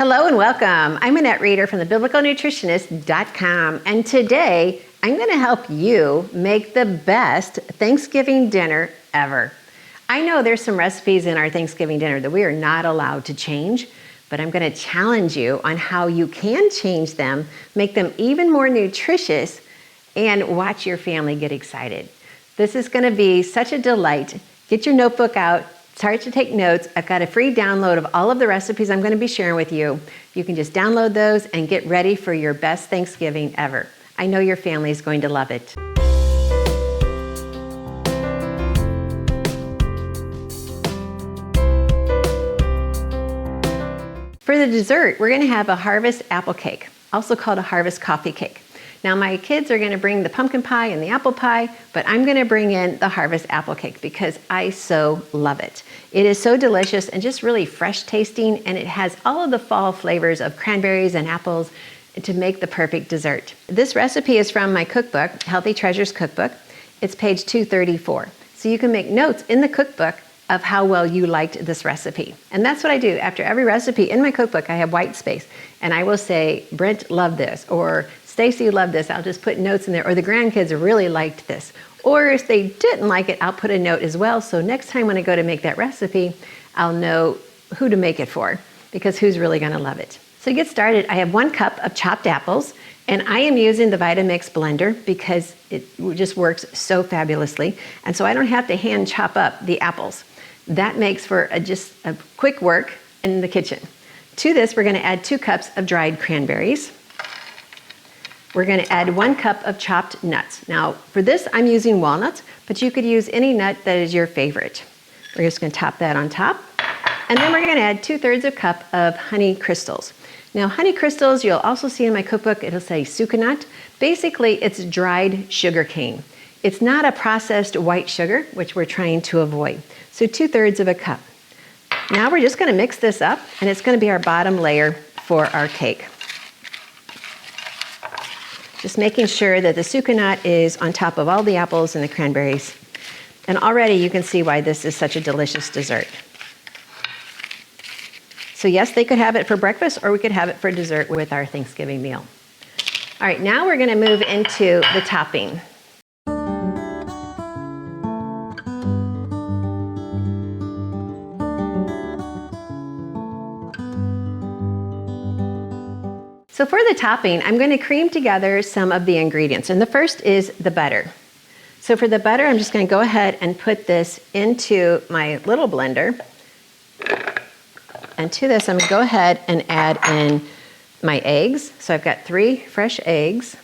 Hello and welcome. I'm Annette Reeder from thebiblicalnutritionist.com, and today I'm going to help you make the best Thanksgiving dinner ever. I know there's some recipes in our Thanksgiving dinner that we are not allowed to change, but I'm going to challenge you on how you can change them, make them even more nutritious, and watch your family get excited. This is going to be such a delight. Get your notebook out. Start to take notes. I've got a free download of all of the recipes I'm going to be sharing with you. You can just download those and get ready for your best Thanksgiving ever. I know your family is going to love it. For the dessert, we're going to have a harvest apple cake, also called a harvest coffee cake. Now my kids are going to bring the pumpkin pie and the apple pie, but I'm going to bring in the harvest apple cake because I so love it. It is so delicious and just really fresh tasting, and it has all of the fall flavors of cranberries and apples to make the perfect dessert. This recipe is from my cookbook, Healthy Treasures Cookbook. It's page 234. So you can make notes in the cookbook of how well you liked this recipe. And that's what I do. After every recipe in my cookbook, I have white space, and I will say, Brent loved this, or Stacy loved this. I'll just put notes in there, or the grandkids really liked this. Or if they didn't like it, I'll put a note as well. So next time when I go to make that recipe, I'll know who to make it for, because who's really gonna love it. So to get started, I have 1 cup of chopped apples, and I am using the Vitamix blender because it just works so fabulously. And so I don't have to hand chop up the apples. That makes for just a quick work in the kitchen. To this, we're gonna add 2 cups of dried cranberries. We're going to add 1 cup of chopped nuts. Now, for this, I'm using walnuts, but you could use any nut that is your favorite. We're just going to top that on top. And then we're going to add 2/3 a cup of honey crystals. Now, honey crystals, you'll also see in my cookbook, it'll say sucanat. Basically, it's dried sugar cane. It's not a processed white sugar, which we're trying to avoid. So 2/3 of a cup. Now we're just going to mix this up, and it's going to be our bottom layer for our cake. Just making sure that the sucanat is on top of all the apples and the cranberries. And already you can see why this is such a delicious dessert. So yes, they could have it for breakfast, or we could have it for dessert with our Thanksgiving meal. All right, now we're going to move into the topping. So for the topping, I'm going to cream together some of the ingredients. And the first is the butter. So for the butter, I'm just going to go ahead and put this into my little blender. And to this, I'm going to go ahead and add in my eggs. So I've got 3 fresh eggs.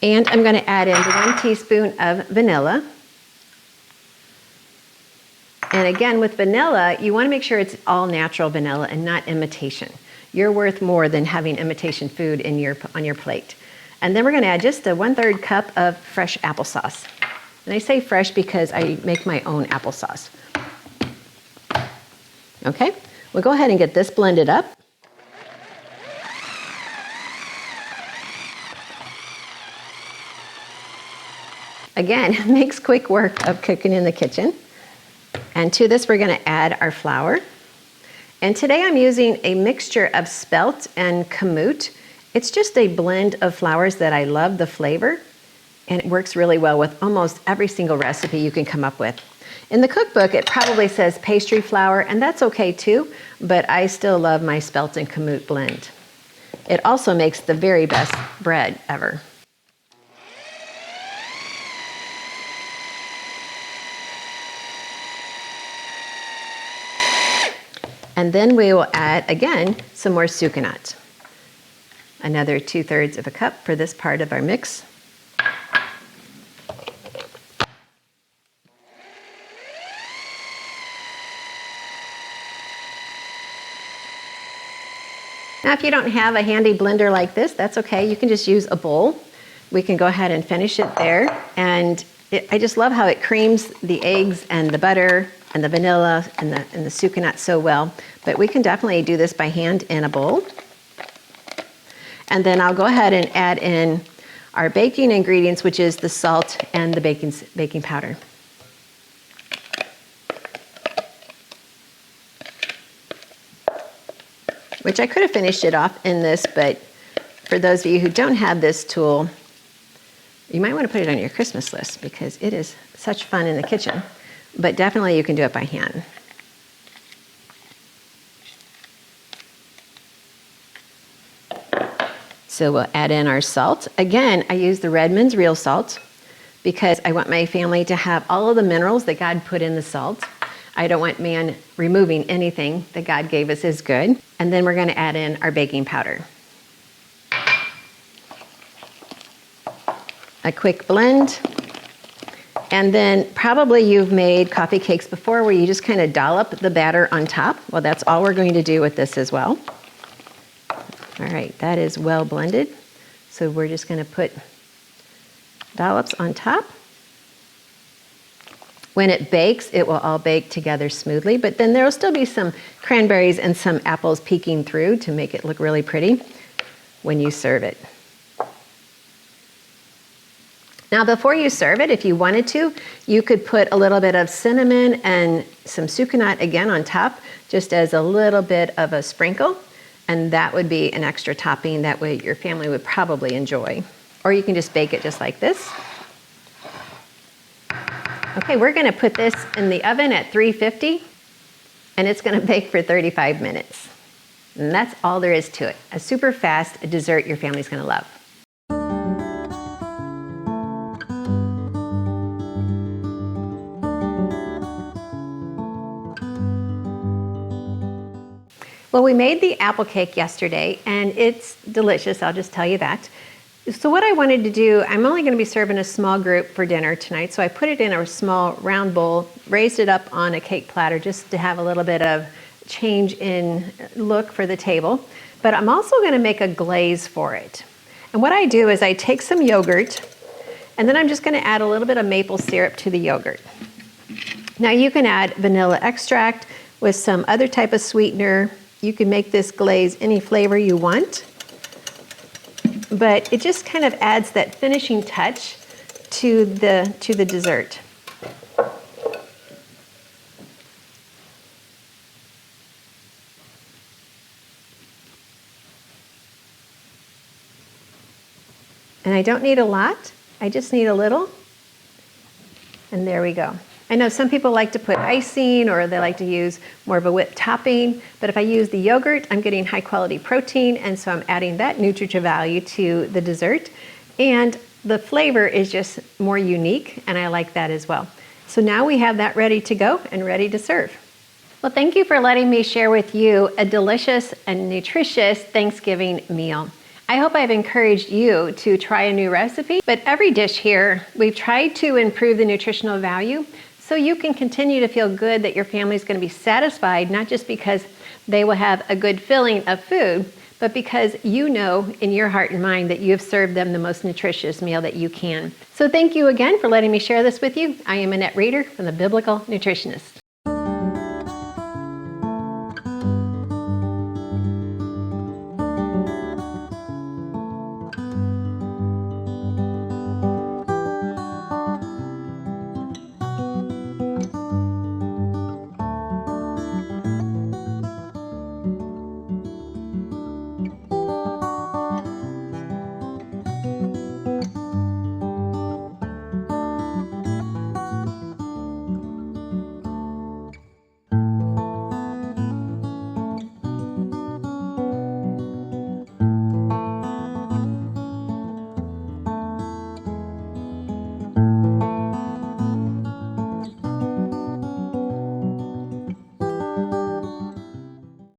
And I'm going to add in 1 teaspoon of vanilla. And again, with vanilla, you want to make sure it's all natural vanilla and not imitation. You're worth more than having imitation food on your plate. And then we're going to add just a 1/3 cup of fresh applesauce. And I say fresh because I make my own applesauce. Okay, we'll go ahead and get this blended up. Again, it makes quick work of cooking in the kitchen. And to this, we're going to add our flour. And today I'm using a mixture of spelt and kamut. It's just a blend of flours that I love the flavor, and it works really well with almost every single recipe you can come up with. In the cookbook, it probably says pastry flour, and that's okay too, but I still love my spelt and kamut blend. It also makes the very best bread ever. And then we will add, again, some more sucanat. Another 2/3 of a cup for this part of our mix. Now, if you don't have a handy blender like this, that's okay. You can just use a bowl. We can go ahead and finish it there. And I just love how it creams the eggs and the butter and the vanilla and the sucanat so well. But we can definitely do this by hand in a bowl. And then I'll go ahead and add in our baking ingredients, which is the salt and the baking powder. which I could have finished it off in this, but for those of you who don't have this tool, you might want to put it on your Christmas list because it is such fun in the kitchen, but definitely you can do it by hand. So we'll add in our salt. Again, I use the Redmond's real salt because I want my family to have all of the minerals that God put in the salt. I don't want man removing anything that God gave us is good. And then we're going to add in our baking powder. A quick blend. And then probably you've made coffee cakes before where you just kind of dollop the batter on top. Well, that's all we're going to do with this as well. All right, that is well blended. So we're just going to put dollops on top. When it bakes, it will all bake together smoothly, but then there will still be some cranberries and some apples peeking through to make it look really pretty when you serve it. Now, before you serve it, if you wanted to, you could put a little bit of cinnamon and some sucanat again on top, just as a little bit of a sprinkle. And that would be an extra topping that way your family would probably enjoy. Or you can just bake it just like this. Okay, we're gonna put this in the oven at 350, and it's gonna bake for 35 minutes. And that's all there is to it. A super fast dessert your family's gonna love. Well, we made the apple cake yesterday, and it's delicious, I'll just tell you that. So what I wanted to do, I'm only going to be serving a small group for dinner tonight, so I put it in a small round bowl, raised it up on a cake platter just to have a little bit of change in look for the table. But I'm also going to make a glaze for it. And what I do is I take some yogurt, and then I'm just going to add a little bit of maple syrup to the yogurt. Now you can add vanilla extract with some other type of sweetener. You can make this glaze any flavor you want, but it just kind of adds that finishing touch to the dessert. And I don't need a lot, I just need a little, and there we go. I know some people like to put icing or they like to use more of a whipped topping, but if I use the yogurt, I'm getting high quality protein, and so I'm adding that nutritive value to the dessert. And the flavor is just more unique, and I like that as well. So now we have that ready to go and ready to serve. Well, thank you for letting me share with you a delicious and nutritious Thanksgiving meal. I hope I've encouraged you to try a new recipe, but every dish here, we've tried to improve the nutritional value so you can continue to feel good that your family's going to be satisfied, not just because they will have a good filling of food, but because you know in your heart and mind that you have served them the most nutritious meal that you can. So thank you again for letting me share this with you. I am Annette Reeder from The Biblical Nutritionist.